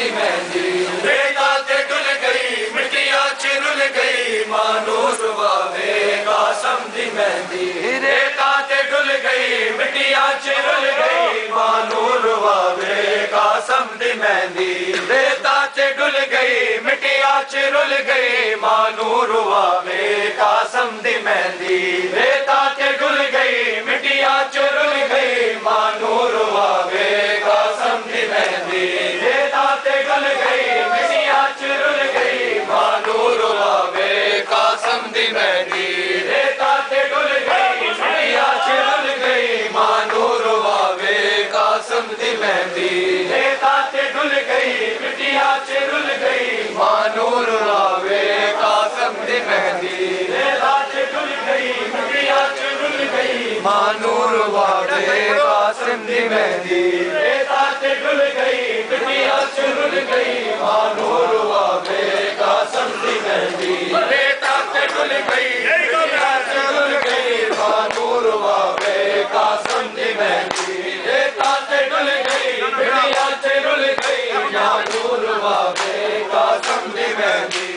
दी मेहंदी रेता ते डुल गई मिट्टियां च रुल गई मानो रुवावे कासम दी मेहंदी रेता ते डुल गई मिट्टियां च रुल गई मानो रुवावे कासम दी मेहंदी रेता ते डुल गई मिट्टियां च रुल गई मानो रुवावे कासम दी मेहंदी रेता ते डुल गई मिट्टियां च रुल गई मानो रुवावे कासम दी मेहंदी रेता ते डुल गई मिट्टियां च रुल गई मानो रुवावे कासम दी मेहंदी रेता ते डुल गई मिट्टियां च रुल गई मानो रुवावे कासम दी मेहंदी रेता ते डुल गई मिट्टियां च रुल गई मानो रुवावे कासम दी मेहंदी रेता ते डुल गई मिट्टियां च रुल गई मानो रुवावे कासम दी मेहंदी रेता ते डुल गई मिट्टियां च रुल गई मानो रुवावे कासम दी मेहंदी रेता ते डुल गई मिट्टियां च रुल गई मानो रुवावे कासम दी मेहंदी रेता ते डुल गई मिट्टियां च रुल गई मानो रुवावे कासम दी मेहंदी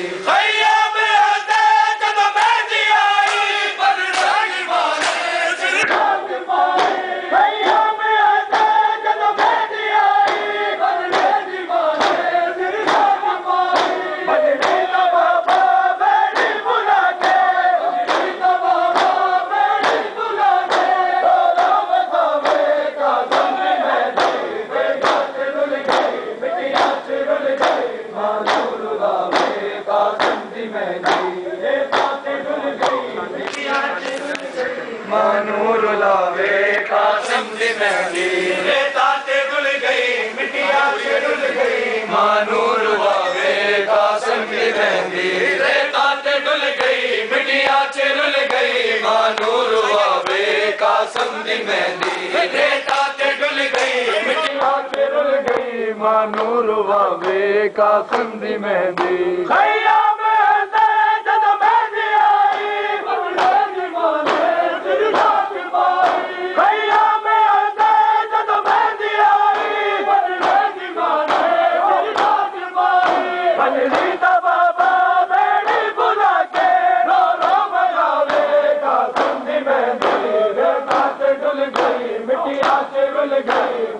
मानो रुलावे कासम दी मेहंदी रेता ते डुल गई मिट्टियां च रुल गई मानो रुलावे कासम दी मेहंदी रेता ते डुल गई मिट्टियां च रुल गई मानो रुलावे कासम दी मेहंदी रेता ते डुल गई मिट्टियां च रुल गई मानो रुलावे कासम दी मेहंदी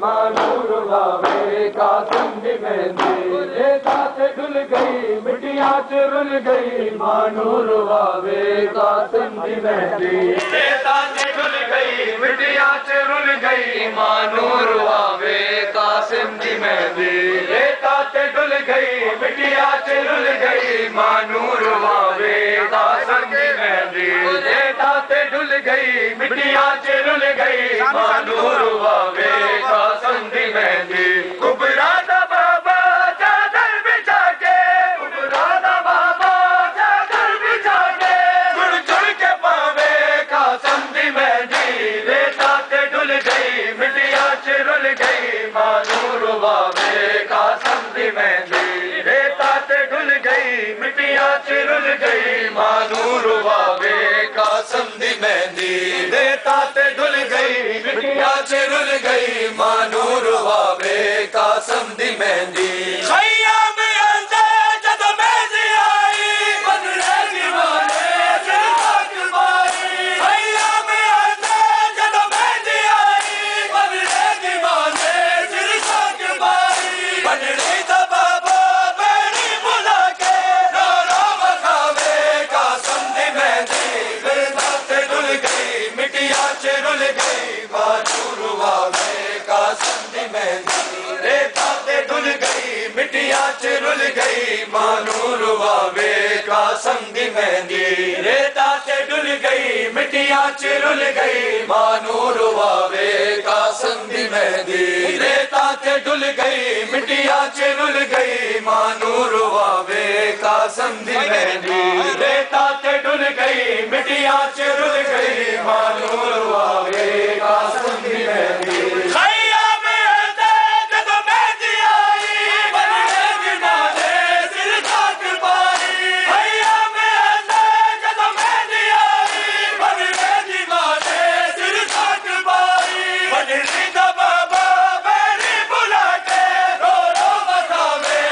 मानो रुलावे कासम दी मेहंदी रेता ते डुल गई मिट्टियां च रुल गई मानो रुलावे कासम दी मेहंदी रेता ते डुल गई मिट्टियां च रुल गई मानो रुलावे कासम दी मेहंदी रेता ते डुल गई मिट्टियां च रुल गई मानो रुलावे कासम दी मेहंदी रेता ते डुल गई मिट्टियां च रुल गई मानो रुलावे कासम दी मेहंदी कुबरा दा बाबा चादर बिछा के कुबरा दा बाबा चादर बिछा के जुड़ जुड़ के पावे कासम दी मेहंदी रेता ते डुल गई मिट्टियां च रुल गई मानो रुवावे कासम दी मेहंदी रेता ते डुल गई मिट्टियां च रुल गई मानो रुवावे कासम दी मेहंदी रेता ते डुल गई मिट्टियां च रुल गई मानो रुवावे कासम दी मेहंदी रुल गई मानो रुवावे कासम दी मेहंदी रेता ते डुल गई मिट्टियां च रुल गई मानो रुवावे कासम दी मेहंदी रेता ते डुल गई मिट्टियां च रुल गई मानो रुवावे कासम दी मेहंदी रेता ते डुल गई मिट्टियां च रुल गई मानो रुवावे कासम दी मेहंदी बाबा बेड़ी बुला के रो रो बसावे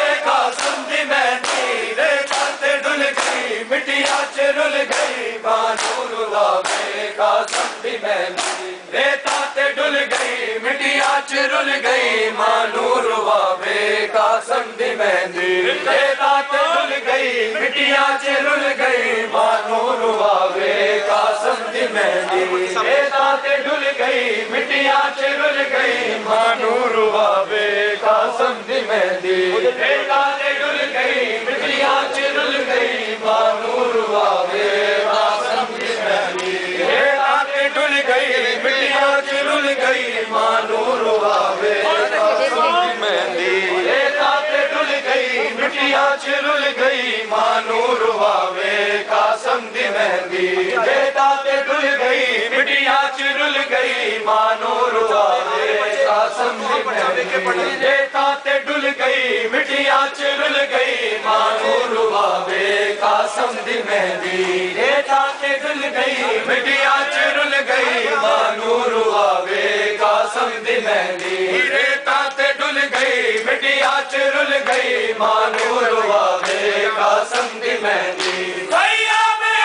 रुल गई मानूर वावे कासम दी मेहंदी रेता ते डुल गई मिट्टिया च रुल गई मानूर वावे कासम दी मेहंदी रेता ते डुल गई मिट्टिया च रुल गई मानूर वावे कासम दी मेहंदी रेता ते डुल गई मिट्टिया च रुल गई मानूर वावे कासम दी मेहंदी रेता ते डुल गई मिट्टिया च रुल गई मानूर वावे कासम दी मेहंदी रेता ते डुल गई मिट्टिया च रुल गई मानूर वावे कासम दी मेहंदी रेता ते डुल गई मिट्टिया च रुल गई मानूर वावे कासम दी मेहंदी रेता ते डुल गई मिट्टिया च रुल गई मानूर वावे कासम दी मेहंदी रेता ते डुल गई मिट्टिया च रुल गई मानूर वावे कासम दी मेहंदी रेता ते डुल गई मिट्टिया च रुल गई मानूर वावे कासम दी मेहंदी रेता ते डुल गई मिट्टिया च रुल गई मानूर वावे कासम दी मेहंदी भैया में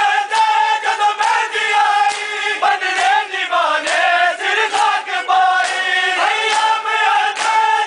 जदों मेहंदी आई बदले दीवाने सिर खाक पाई भैया में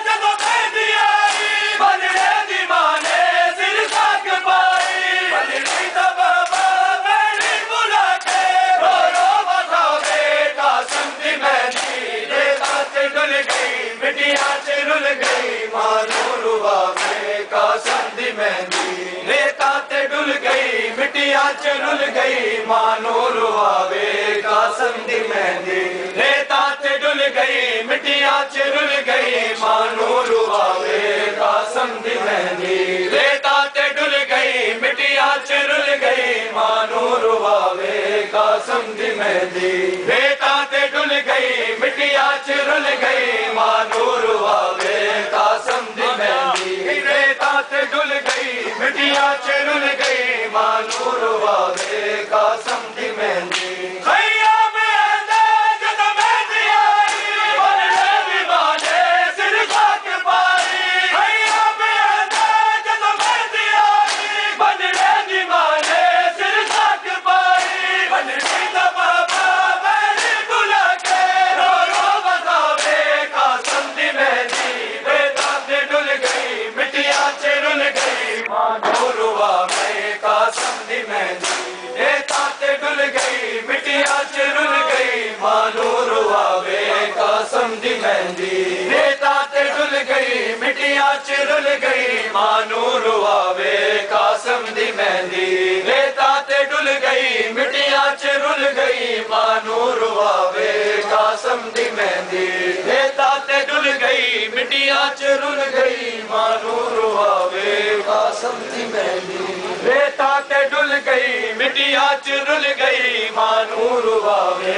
जदों मेहंदी आई बदले दीवाने सिर खाक पाई बदली तो बाबा मेरी बुला के रो रो बतावे कासम दी मेहंदी रेता ते डुल गई मिट्टिया च रुल गई मानूर वावे कासम दी मेहंदी रेता ते डुल गई मिट्टिया च रुल गई मानूर वावे कासम दी मेहंदी रेता ते डुल गई मिट्टिया च रुल गई मानूर वावे कासम दी मेहंदी रेता ते डुल गई मिट्टिया च रुल गई मानूर वावे कासम दी मेहंदी रेता ते डुल गई मिट्टिया च रुल गई मानूर वावे कासम दी मेहंदी रेता ते डुल गई मिट्टिया च रुल गई मानूर वावे कासम दी मेहंदी भैया में जदों मेहंदी आई बदले दीवाने सिर खाक पाई भैया में जदों मेहंदी आई बदले दीवाने सिर खाक पाई बदली तो बाबा मेरी बुला के रो रो बतावे कासम दी मेहंदी रेता ते डुल गई मिट्टिया च रुल गई मानूर वावे कासम दी मेहंदी रेता ते डुल गई मिट्टिया च रुल गई मानूर वावे कासम दी मेहंदी रेता ते डुल गई मिट्टिया च रुल गई मानूर वावे कासम दी मेहंदी रेता ते डुल गई मिट्टिया च रुल गई मानूर वावे कासम दी मेहंदी रेता ते डुल गई मिट्टिया च रुल गई मानूर वावे कासम दी मेहंदी रेता ते डुल गई मिट्टिया च रुल गई मानूर वावे